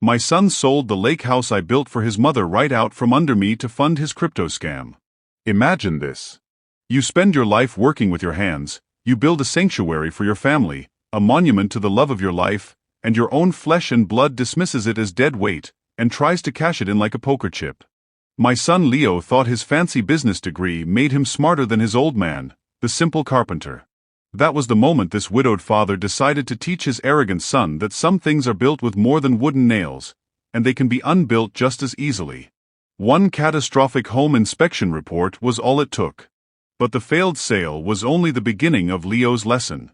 My son sold the lake house I built for his mother right out from under me to fund his crypto scam. Imagine this. You spend your life working with your hands, you build a sanctuary for your family, a monument to the love of your life, and your own flesh and blood dismisses it as dead weight, and tries to cash it in like a poker chip. My son Leo thought his fancy business degree made him smarter than his old man, the simple carpenter. That was the moment this widowed father decided to teach his arrogant son that some things are built with more than wooden nails, and they can be unbuilt just as easily. One catastrophic home inspection report was all it took. But the failed sale was only the beginning of Leo's lesson.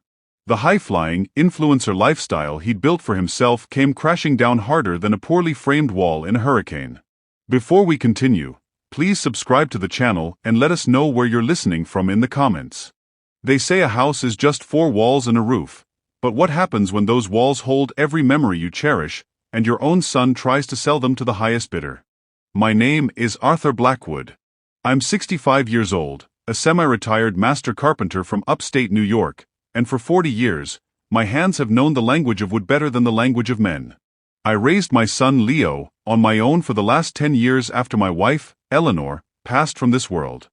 The high-flying, influencer lifestyle he'd built for himself came crashing down harder than a poorly framed wall in a hurricane. Before we continue, please subscribe to the channel and let us know where you're listening from in the comments. They say a house is just 4 walls and a roof, but what happens when those walls hold every memory you cherish, and your own son tries to sell them to the highest bidder? My name is Arthur Blackwood. I'm 65 years old, a semi-retired master carpenter from upstate New York, and for 40 years, my hands have known the language of wood better than the language of men. I raised my son Leo on my own for the last 10 years after my wife, Eleanor, passed from this world.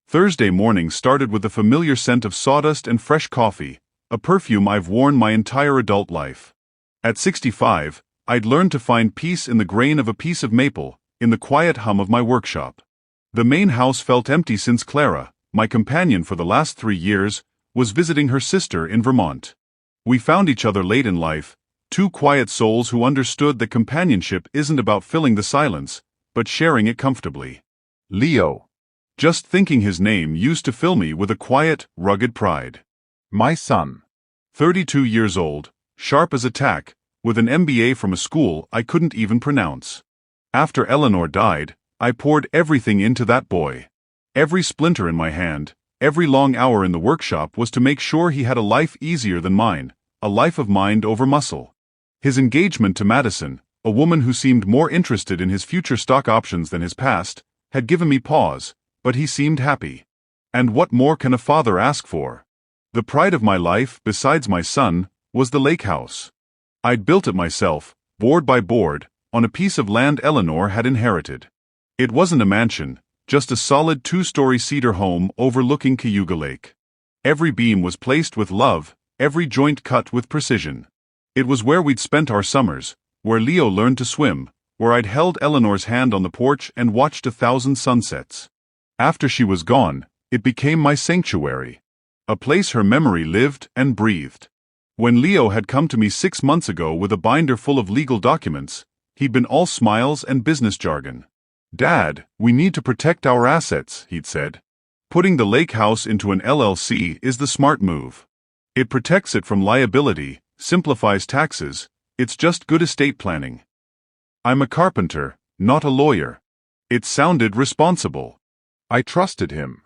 Thursday morning started with the familiar scent of sawdust and fresh coffee, a perfume I've worn my entire adult life. At 65, I'd learned to find peace in the grain of a piece of maple, in the quiet hum of my workshop. The main house felt empty since Clara, my companion for the last 3 years, was visiting her sister in Vermont. We found each other late in life, 2 quiet souls who understood that companionship isn't about filling the silence, but sharing it comfortably. Leo. Just thinking his name used to fill me with a quiet, rugged pride. My son. 32 years old, sharp as a tack, with an MBA from a school I couldn't even pronounce. After Eleanor died, I poured everything into that boy. Every splinter in my hand, every long hour in the workshop was to make sure he had a life easier than mine, a life of mind over muscle. His engagement to Madison, a woman who seemed more interested in his future stock options than his past, had given me pause, but he seemed happy. And what more can a father ask for? The pride of my life, besides my son, was the lake house. I'd built it myself, board by board, on a piece of land Eleanor had inherited. It wasn't a mansion, just a solid 2-story cedar home overlooking Cayuga Lake. Every beam was placed with love, every joint cut with precision. It was where we'd spent our summers, where Leo learned to swim, where I'd held Eleanor's hand on the porch and watched 1,000 sunsets. After she was gone, it became my sanctuary. A place her memory lived and breathed. When Leo had come to me 6 months ago with a binder full of legal documents, he'd been all smiles and business jargon. "Dad, we need to protect our assets," he'd said. "Putting the lake house into an LLC is the smart move. It protects it from liability, simplifies taxes, it's just good estate planning." I'm a carpenter, not a lawyer. It sounded responsible. I trusted him.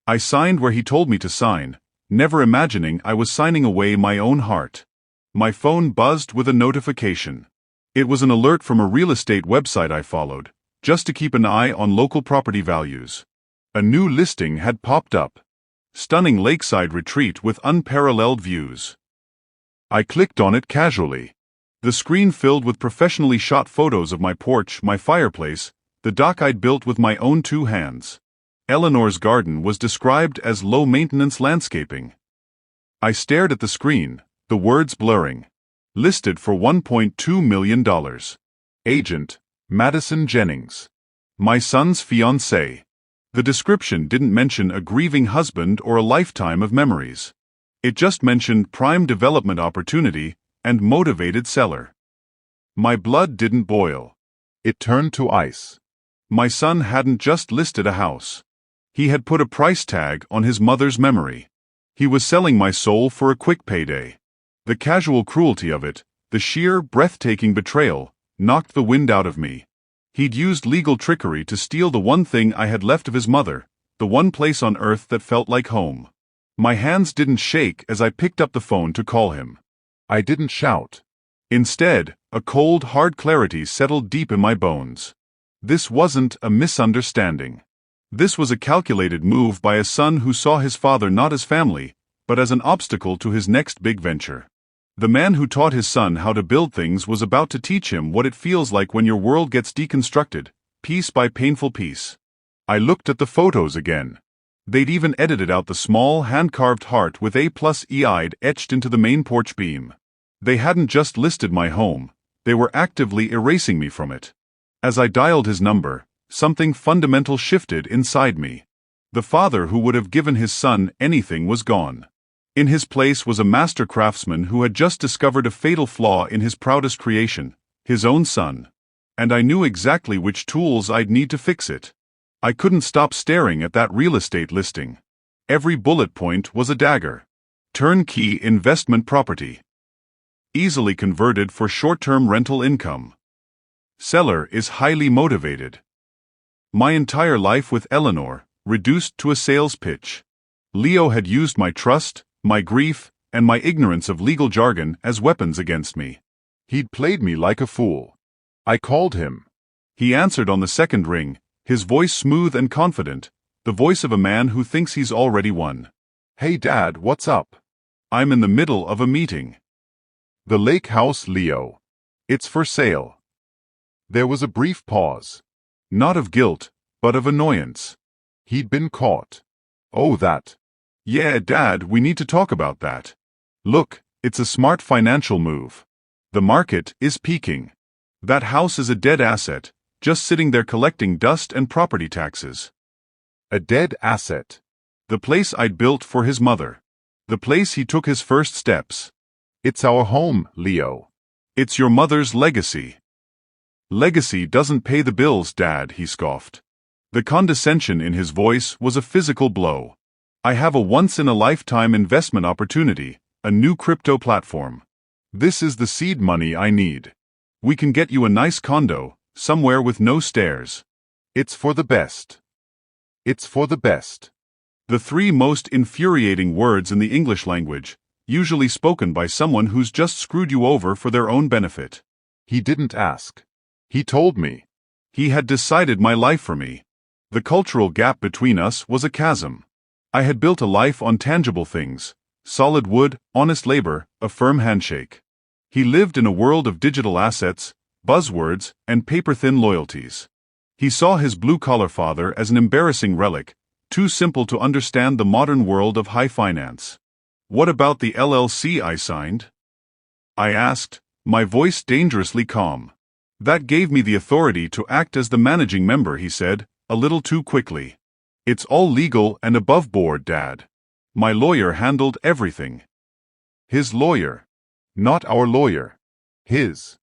I signed where he told me to sign, never imagining I was signing away my own heart. My phone buzzed with a notification. It was an alert from a real estate website I followed, just to keep an eye on local property values. A new listing had popped up. Stunning lakeside retreat with unparalleled views. I clicked on it casually. The screen filled with professionally shot photos of my porch, my fireplace, the dock I'd built with my own 2 hands. Eleanor's garden was described as low-maintenance landscaping. I stared at the screen, the words blurring. Listed for $1.2 million. Agent, Madison Jennings. My son's fiancée. The description didn't mention a grieving husband or a lifetime of memories. It just mentioned prime development opportunity and motivated seller. My blood didn't boil. It turned to ice. My son hadn't just listed a house. He had put a price tag on his mother's memory. He was selling my soul for a quick payday. The casual cruelty of it, the sheer, breathtaking betrayal, knocked the wind out of me. He'd used legal trickery to steal the one thing I had left of his mother, the one place on earth that felt like home. My hands didn't shake as I picked up the phone to call him. I didn't shout. Instead, a cold, hard clarity settled deep in my bones. This wasn't a misunderstanding. This was a calculated move by a son who saw his father not as family, but as an obstacle to his next big venture. The man who taught his son how to build things was about to teach him what it feels like when your world gets deconstructed, piece by painful piece. I looked at the photos again. They'd even edited out the small, hand-carved heart with A+EI'd etched into the main porch beam. They hadn't just listed my home, they were actively erasing me from it. As I dialed his number, something fundamental shifted inside me. The father who would have given his son anything was gone. In his place was a master craftsman who had just discovered a fatal flaw in his proudest creation, his own son. And I knew exactly which tools I'd need to fix it. I couldn't stop staring at that real estate listing. Every bullet point was a dagger. Turnkey investment property. Easily converted for short-term rental income. Seller is highly motivated. My entire life with Eleanor, reduced to a sales pitch. Leo had used my trust, my grief, and my ignorance of legal jargon as weapons against me. He'd played me like a fool. I called him. He answered on the second ring, his voice smooth and confident, the voice of a man who thinks he's already won. "Hey Dad, what's up?" "I'm in the middle of a meeting." "The lake house, Leo. It's for sale." There was a brief pause. Not of guilt, but of annoyance. He'd been caught. "Oh, that. Yeah, Dad, we need to talk about that. Look, it's a smart financial move. The market is peaking. That house is a dead asset, just sitting there collecting dust and property taxes." A dead asset. The place I'd built for his mother. The place he took his first steps. "It's our home, Leo. It's your mother's legacy." "Legacy doesn't pay the bills, Dad," he scoffed. The condescension in his voice was a physical blow. "I have a once-in-a-lifetime investment opportunity, a new crypto platform. This is the seed money I need. We can get you a nice condo, somewhere with no stairs. It's for the best. It's for the best." The three most infuriating words in the English language, usually spoken by someone who's just screwed you over for their own benefit. He didn't ask. He told me. He had decided my life for me. The cultural gap between us was a chasm. I had built a life on tangible things, solid wood, honest labor, a firm handshake. He lived in a world of digital assets, buzzwords, and paper-thin loyalties. He saw his blue-collar father as an embarrassing relic, too simple to understand the modern world of high finance. "What about the LLC I signed?" I asked, my voice dangerously calm. "That gave me the authority to act as the managing member," he said, a little too quickly. "It's all legal and above board, Dad. My lawyer handled everything." His lawyer. Not our lawyer. His.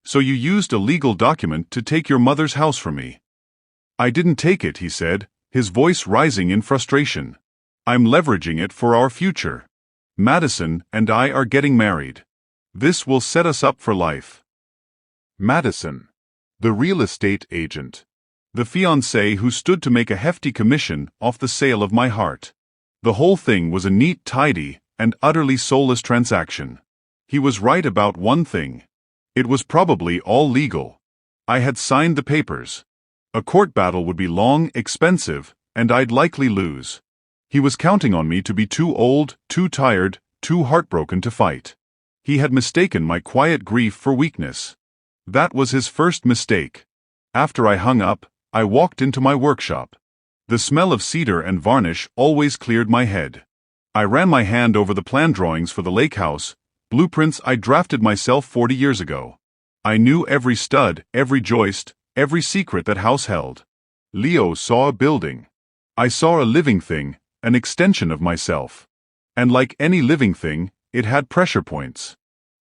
"So you used a legal document to take your mother's house from me?" "I didn't take it," he said, his voice rising in frustration. "I'm leveraging it for our future. Madison and I are getting married. This will set us up for life." Madison. The real estate agent. The fiancé who stood to make a hefty commission off the sale of my heart. The whole thing was a neat, tidy, and utterly soulless transaction. He was right about one thing. It was probably all legal. I had signed the papers. A court battle would be long, expensive, and I'd likely lose. He was counting on me to be too old, too tired, too heartbroken to fight. He had mistaken my quiet grief for weakness. That was his first mistake. After I hung up, I walked into my workshop. The smell of cedar and varnish always cleared my head. I ran my hand over the plan drawings for the lake house, blueprints I drafted myself 40 years ago. I knew every stud, every joist, every secret that house held. Leo saw a building. I saw a living thing, an extension of myself. And like any living thing, it had pressure points.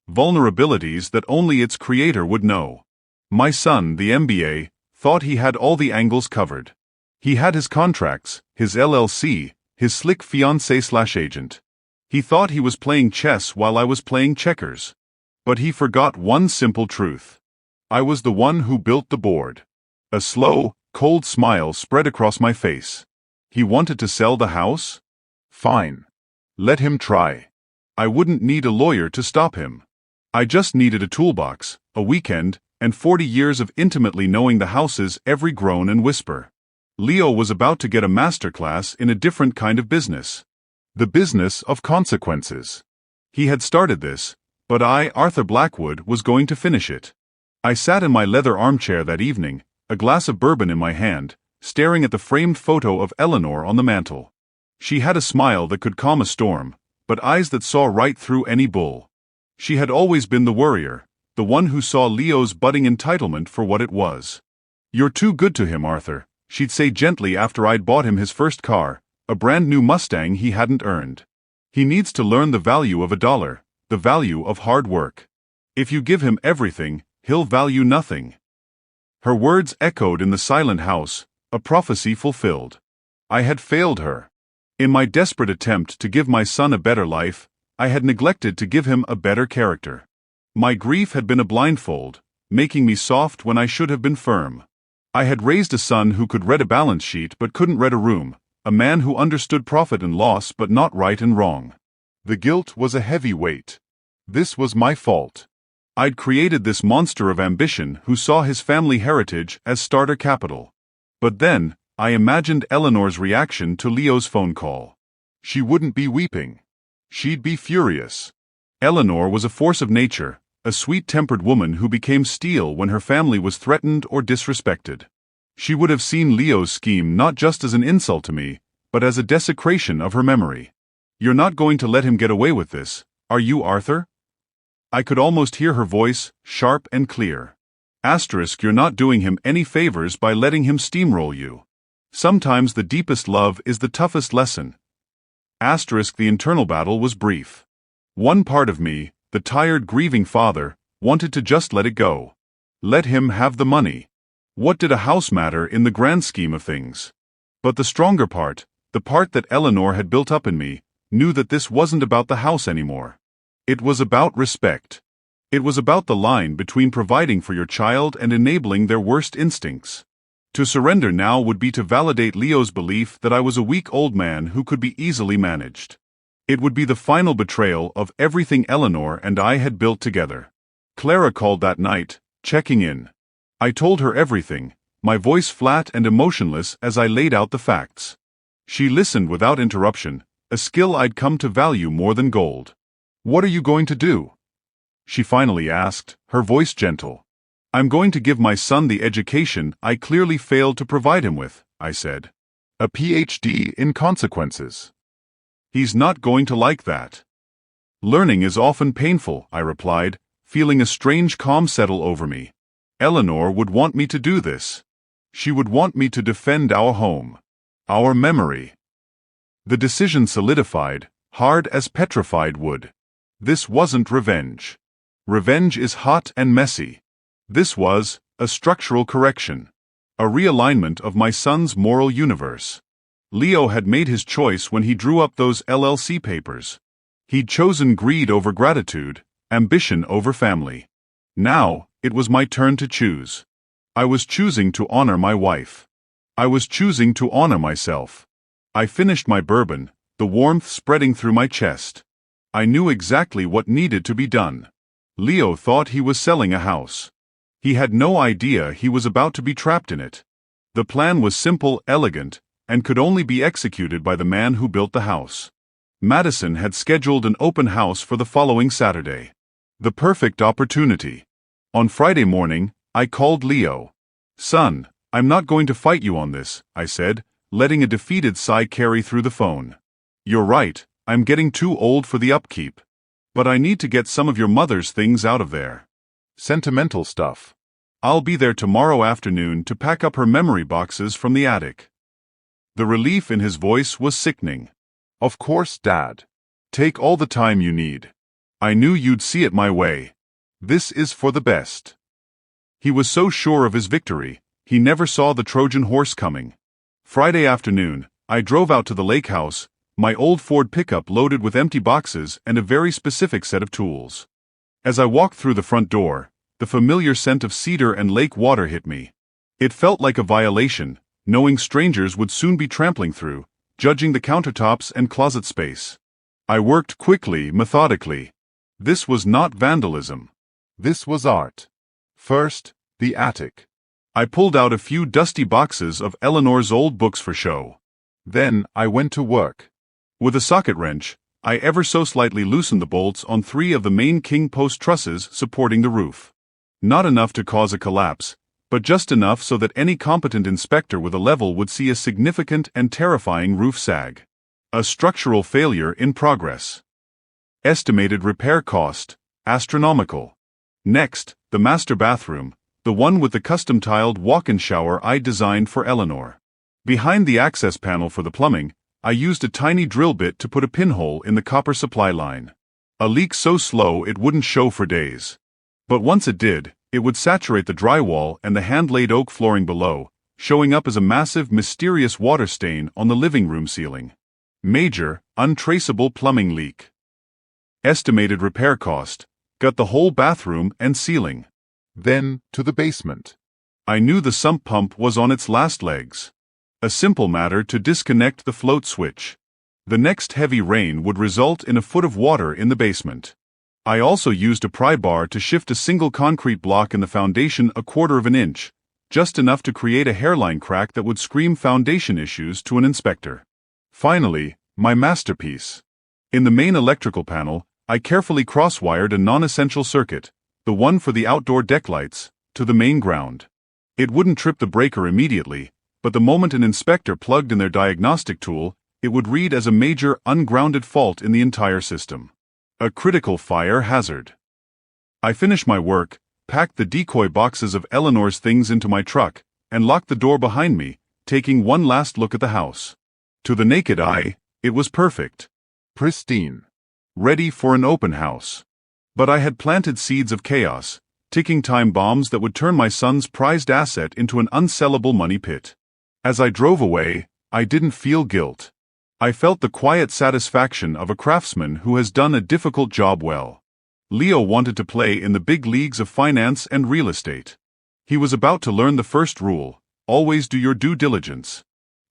Vulnerabilities that only its creator would know. My son, the MBA, thought he had all the angles covered. He had his contracts, his LLC, his slick fiancé/agent. He thought he was playing chess while I was playing checkers. But he forgot one simple truth. I was the one who built the board. A slow, cold smile spread across my face. He wanted to sell the house? Fine. Let him try. I wouldn't need a lawyer to stop him. I just needed a toolbox, a weekend, and 40 years of intimately knowing the house's every groan and whisper. Leo was about to get a masterclass in a different kind of business. The business of consequences. He had started this, But I, Arthur Blackwood, was going to finish it. I sat in my leather armchair that evening, a glass of bourbon in my hand, staring at the framed photo of Eleanor on the mantel. She had a smile that could calm a storm, but eyes that saw right through any bull. She had always been the worrier, the one who saw Leo's budding entitlement for what it was. "You're too good to him, Arthur," she'd say gently after I'd bought him his first car, a brand new Mustang he hadn't earned. "He needs to learn the value of $1, the value of hard work. If you give him everything, he'll value nothing." Her words echoed in the silent house, a prophecy fulfilled. I had failed her. In my desperate attempt to give my son a better life, I had neglected to give him a better character. My grief had been a blindfold, making me soft when I should have been firm. I had raised a son who could read a balance sheet but couldn't read a room, a man who understood profit and loss but not right and wrong. The guilt was a heavy weight. This was my fault. I'd created this monster of ambition who saw his family heritage as starter capital. But then, I imagined Eleanor's reaction to Leo's phone call. She wouldn't be weeping. She'd be furious. Eleanor was a force of nature, a sweet-tempered woman who became steel when her family was threatened or disrespected. She would have seen Leo's scheme not just as an insult to me, but as a desecration of her memory. "You're not going to let him get away with this, are you, Arthur?" I could almost hear her voice, sharp and clear. You're not doing him any favors by letting him steamroll you. Sometimes the deepest love is the toughest lesson. The internal battle was brief. One part of me, the tired, grieving father, wanted to just let it go. Let him have the money. What did a house matter in the grand scheme of things? But the stronger part, the part that Eleanor had built up in me, knew that this wasn't about the house anymore. It was about respect. It was about the line between providing for your child and enabling their worst instincts. To surrender now would be to validate Leo's belief that I was a weak old man who could be easily managed. It would be the final betrayal of everything Eleanor and I had built together. Clara called that night, checking in. I told her everything, my voice flat and emotionless as I laid out the facts. She listened without interruption, a skill I'd come to value more than gold. "What are you going to do?" she finally asked, her voice gentle. "I'm going to give my son the education I clearly failed to provide him with," I said. "A PhD in consequences." "He's not going to like that." "Learning is often painful," I replied, feeling a strange calm settle over me. "Eleanor would want me to do this. She would want me to defend our home. Our memory." The decision solidified, hard as petrified wood. This wasn't revenge. Revenge is hot and messy. This was a structural correction. A realignment of my son's moral universe. Leo had made his choice when he drew up those LLC papers. He'd chosen greed over gratitude, ambition over family. Now, it was my turn to choose. I was choosing to honor my wife. I was choosing to honor myself. I finished my bourbon, the warmth spreading through my chest. I knew exactly what needed to be done. Leo thought he was selling a house. He had no idea he was about to be trapped in it. The plan was simple, elegant, and could only be executed by the man who built the house. Madison had scheduled an open house for the following Saturday. The perfect opportunity. On Friday morning, I called Leo. "Son, I'm not going to fight you on this," I said, letting a defeated sigh carry through the phone. "You're right, I'm getting too old for the upkeep. But I need to get some of your mother's things out of there. Sentimental stuff. I'll be there tomorrow afternoon to pack up her memory boxes from the attic." The relief in his voice was sickening. "Of course, Dad. Take all the time you need. I knew you'd see it my way. This is for the best." He was so sure of his victory, he never saw the Trojan horse coming. Friday afternoon, I drove out to the lake house, my old Ford pickup loaded with empty boxes and a very specific set of tools. As I walked through the front door, the familiar scent of cedar and lake water hit me. It felt like a violation, knowing strangers would soon be trampling through, judging the countertops and closet space. I worked quickly, methodically. This was not vandalism. This was art. First, the attic. I pulled out a few dusty boxes of Eleanor's old books for show. Then I went to work. With a socket wrench, I ever so slightly loosened the bolts on 3 of the main king post trusses supporting the roof. Not enough to cause a collapse, but just enough so that any competent inspector with a level would see a significant and terrifying roof sag. A structural failure in progress. Estimated repair cost, astronomical. Next, the master bathroom, the one with the custom-tiled walk-in shower I designed for Eleanor. Behind the access panel for the plumbing, I used a tiny drill bit to put a pinhole in the copper supply line. A leak so slow it wouldn't show for days. But once it did, it would saturate the drywall and the hand-laid oak flooring below, showing up as a massive, mysterious water stain on the living room ceiling. Major, untraceable plumbing leak. Estimated repair cost, got the whole bathroom and ceiling. Then, to the basement. I knew the sump pump was on its last legs. A simple matter to disconnect the float switch. The next heavy rain would result in a foot of water in the basement. I also used a pry bar to shift a single concrete block in the foundation a 1/4 of an inch, just enough to create a hairline crack that would scream foundation issues to an inspector. Finally, my masterpiece. In the main electrical panel, I carefully cross-wired a non-essential circuit, the one for the outdoor deck lights, to the main ground. It wouldn't trip the breaker immediately, but the moment an inspector plugged in their diagnostic tool, it would read as a major ungrounded fault in the entire system. A critical fire hazard. I finished my work, packed the decoy boxes of Eleanor's things into my truck, and locked the door behind me, taking one last look at the house. To the naked eye, it was perfect. Pristine. Ready for an open house. But I had planted seeds of chaos, ticking time bombs that would turn my son's prized asset into an unsellable money pit. As I drove away, I didn't feel guilt. I felt the quiet satisfaction of a craftsman who has done a difficult job well. Leo wanted to play in the big leagues of finance and real estate. He was about to learn the first rule: always do your due diligence.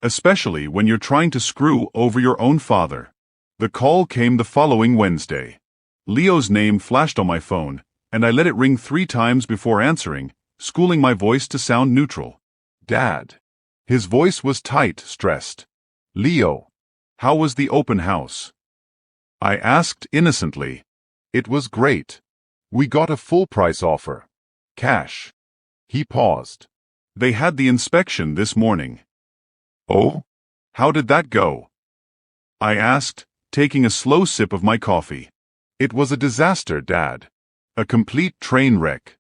Especially when you're trying to screw over your own father. The call came the following Wednesday. Leo's name flashed on my phone, and I let it ring 3 times before answering, schooling my voice to sound neutral. Dad. His voice was tight, stressed. Leo. How was the open house? I asked innocently. It was great. We got a full price offer. Cash. He paused. They had the inspection this morning. Oh? How did that go? I asked, taking a slow sip of my coffee. It was a disaster, Dad. A complete train wreck.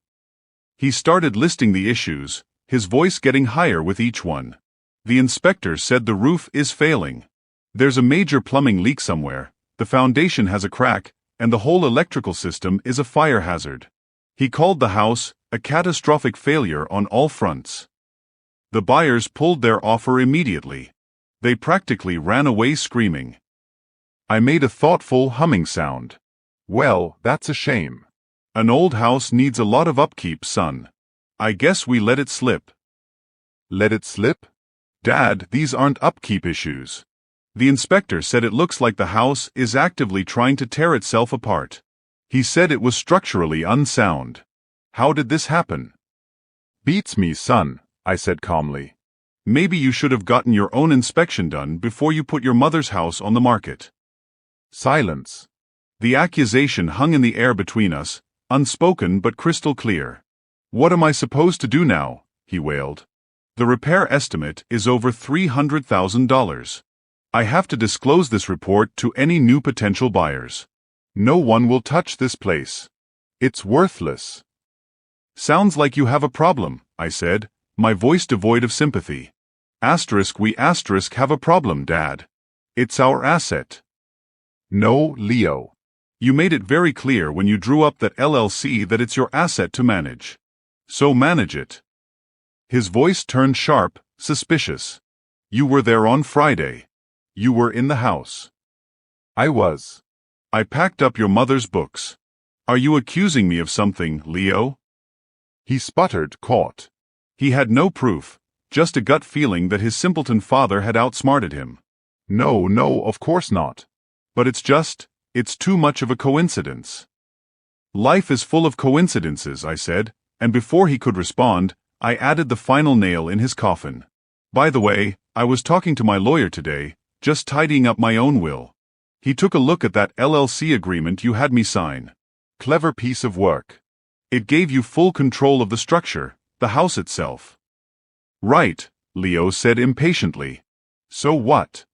He started listing the issues, his voice getting higher with each one. The inspector said the roof is failing. There's a major plumbing leak somewhere, the foundation has a crack, and the whole electrical system is a fire hazard. He called the house a catastrophic failure on all fronts. The buyers pulled their offer immediately. They practically ran away screaming. I made a thoughtful humming sound. Well, that's a shame. An old house needs a lot of upkeep, son. I guess we let it slip. Let it slip? Dad, these aren't upkeep issues. The inspector said it looks like the house is actively trying to tear itself apart. He said it was structurally unsound. How did this happen? Beats me, son, I said calmly. Maybe you should have gotten your own inspection done before you put your mother's house on the market. Silence. The accusation hung in the air between us, unspoken but crystal clear. What am I supposed to do now? He wailed. The repair estimate is over $300,000. I have to disclose this report to any new potential buyers. No one will touch this place. It's worthless. Sounds like you have a problem, I said, my voice devoid of sympathy. We have a problem, Dad. It's our asset. No, Leo. You made it very clear when you drew up that LLC that it's your asset to manage. So manage it. His voice turned sharp, suspicious. You were there on Friday. You were in the house. I was. I packed up your mother's books. Are you accusing me of something, Leo? He sputtered, caught. He had no proof, just a gut feeling that his simpleton father had outsmarted him. No, of course not. But it's too much of a coincidence. Life is full of coincidences, I said, and before he could respond, I added the final nail in his coffin. By the way, I was talking to my lawyer today, just tidying up my own will. He took a look at that LLC agreement you had me sign. Clever piece of work. It gave you full control of the structure, the house itself. Right, Leo said impatiently. So what?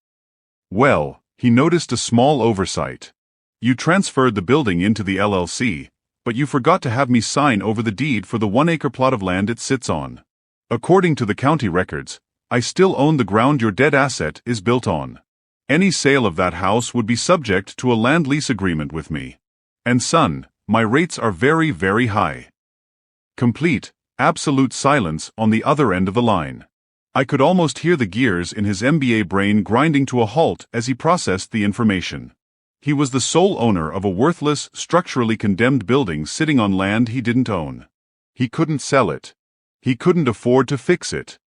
Well, he noticed a small oversight. You transferred the building into the LLC, but you forgot to have me sign over the deed for the 1-acre plot of land it sits on. According to the county records, I still own the ground your dead asset is built on. Any sale of that house would be subject to a land lease agreement with me. And son, my rates are very, very high. Complete, absolute silence on the other end of the line. I could almost hear the gears in his MBA brain grinding to a halt as he processed the information. He was the sole owner of a worthless, structurally condemned building sitting on land he didn't own. He couldn't sell it. He couldn't afford to fix it.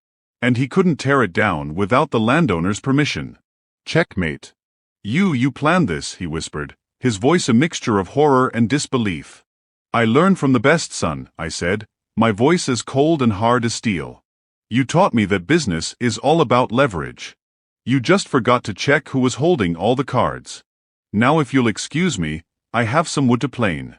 And he couldn't tear it down without the landowner's permission. Checkmate. You planned this, he whispered, his voice a mixture of horror and disbelief. I learned from the best, son, I said, my voice as cold and hard as steel. You taught me that business is all about leverage. You just forgot to check who was holding all the cards. Now if you'll excuse me, I have some wood to plane.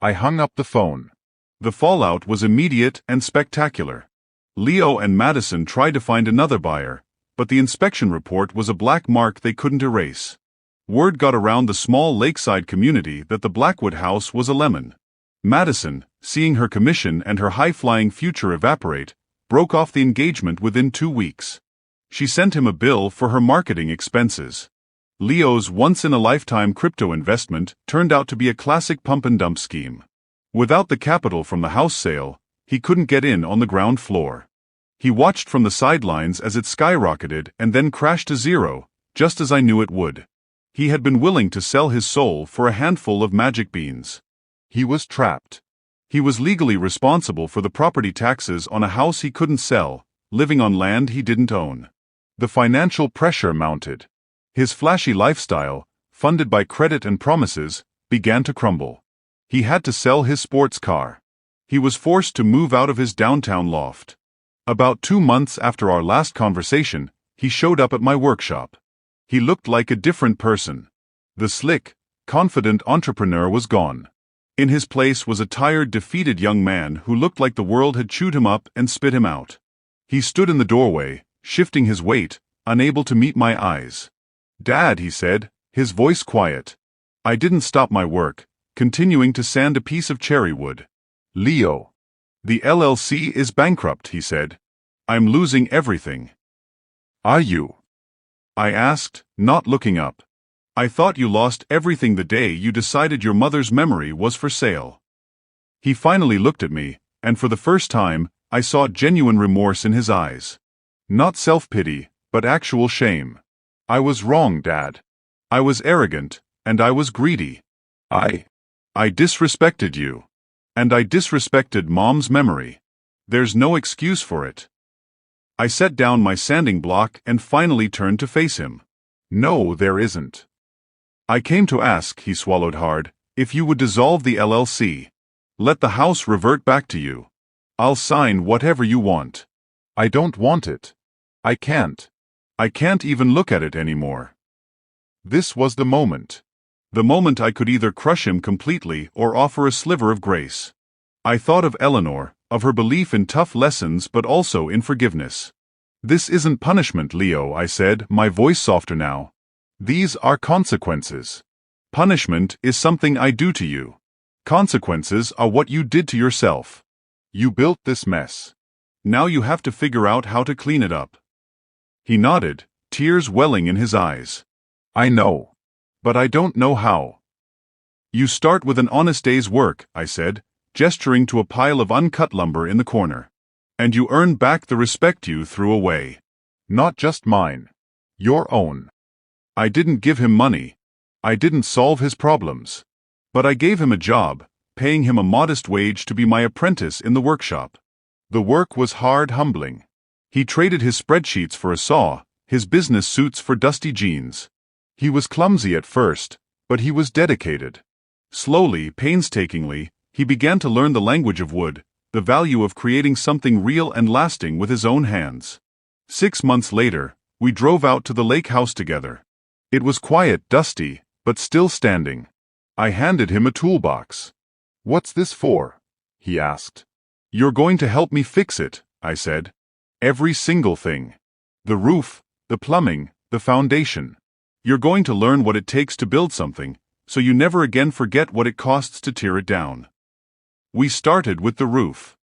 I hung up the phone. The fallout was immediate and spectacular. Leo and Madison tried to find another buyer, but the inspection report was a black mark they couldn't erase. Word got around the small lakeside community that the Blackwood house was a lemon. Madison, seeing her commission and her high-flying future evaporate, broke off the engagement within 2 weeks. She sent him a bill for her marketing expenses. Leo's once-in-a-lifetime crypto investment turned out to be a classic pump-and-dump scheme. Without the capital from the house sale, he couldn't get in on the ground floor. He watched from the sidelines as it skyrocketed and then crashed to zero, just as I knew it would. He had been willing to sell his soul for a handful of magic beans. He was trapped. He was legally responsible for the property taxes on a house he couldn't sell, living on land he didn't own. The financial pressure mounted. His flashy lifestyle, funded by credit and promises, began to crumble. He had to sell his sports car. He was forced to move out of his downtown loft. About 2 months after our last conversation, he showed up at my workshop. He looked like a different person. The slick, confident entrepreneur was gone. In his place was a tired, defeated young man who looked like the world had chewed him up and spit him out. He stood in the doorway, shifting his weight, unable to meet my eyes. "Dad," he said, his voice quiet. I didn't stop my work, continuing to sand a piece of cherry wood. "Leo." "The LLC is bankrupt," he said. "I'm losing everything." "Are you?" I asked, not looking up. "I thought you lost everything the day you decided your mother's memory was for sale." He finally looked at me, and for the first time, I saw genuine remorse in his eyes. Not self-pity, but actual shame. "I was wrong, Dad. I was arrogant, and I was greedy. I disrespected you. And I disrespected Mom's memory. There's no excuse for it." I set down my sanding block and finally turned to face him. "No, there isn't." "I came to ask," he swallowed hard, "if you would dissolve the LLC. Let the house revert back to you. I'll sign whatever you want." "I don't want it. I can't. I can't even look at it anymore." This was the moment. The moment I could either crush him completely or offer a sliver of grace. I thought of Eleanor, of her belief in tough lessons but also in forgiveness. "This isn't punishment, Leo," I said, my voice softer now. "These are consequences. Punishment is something I do to you. Consequences are what you did to yourself. You built this mess. Now you have to figure out how to clean it up." He nodded, tears welling in his eyes. "I know. But I don't know how." "You start with an honest day's work," I said, gesturing to a pile of uncut lumber in the corner. "And you earn back the respect you threw away. Not just mine. Your own." I didn't give him money. I didn't solve his problems. But I gave him a job, paying him a modest wage to be my apprentice in the workshop. The work was hard, humbling. He traded his spreadsheets for a saw, his business suits for dusty jeans. He was clumsy at first, but he was dedicated. Slowly, painstakingly, he began to learn the language of wood, the value of creating something real and lasting with his own hands. 6 months later, we drove out to the lake house together. It was quiet, dusty, but still standing. I handed him a toolbox. "What's this for?" he asked. "You're going to help me fix it," I said. "Every single thing. The roof, the plumbing, the foundation. You're going to learn what it takes to build something, so you never again forget what it costs to tear it down." We started with the roof.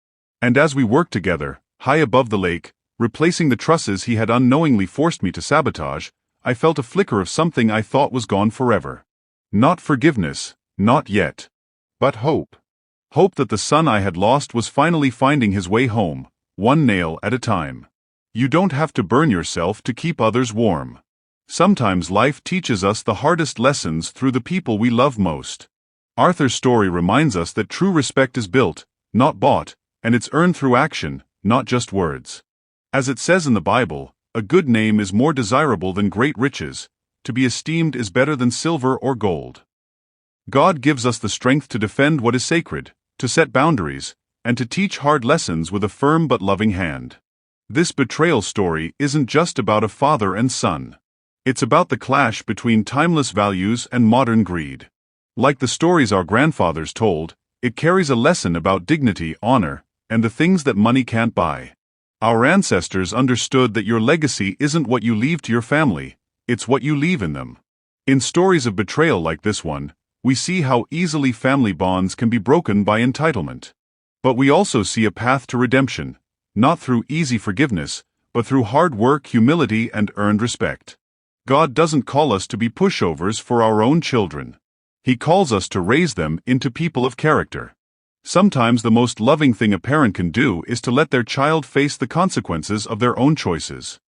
And as we worked together, high above the lake, replacing the trusses he had unknowingly forced me to sabotage, I felt a flicker of something I thought was gone forever. Not forgiveness, not yet. But hope. Hope that the son I had lost was finally finding his way home, one nail at a time. You don't have to burn yourself to keep others warm. Sometimes life teaches us the hardest lessons through the people we love most. Arthur's story reminds us that true respect is built, not bought, and it's earned through action, not just words. As it says in the Bible, a good name is more desirable than great riches. To be esteemed is better than silver or gold. God gives us the strength to defend what is sacred, to set boundaries, and to teach hard lessons with a firm but loving hand. This betrayal story isn't just about a father and son. It's about the clash between timeless values and modern greed. Like the stories our grandfathers told, it carries a lesson about dignity, honor, and the things that money can't buy. Our ancestors understood that your legacy isn't what you leave to your family, it's what you leave in them. In stories of betrayal like this one, we see how easily family bonds can be broken by entitlement. But we also see a path to redemption, not through easy forgiveness, but through hard work, humility, and earned respect. God doesn't call us to be pushovers for our own children. He calls us to raise them into people of character. Sometimes the most loving thing a parent can do is to let their child face the consequences of their own choices.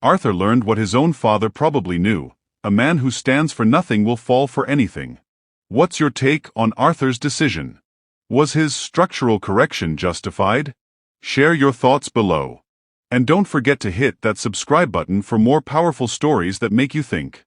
Arthur learned what his own father probably knew: a man who stands for nothing will fall for anything. What's your take on Arthur's decision? Was his structural correction justified? Share your thoughts below. And don't forget to hit that subscribe button for more powerful stories that make you think.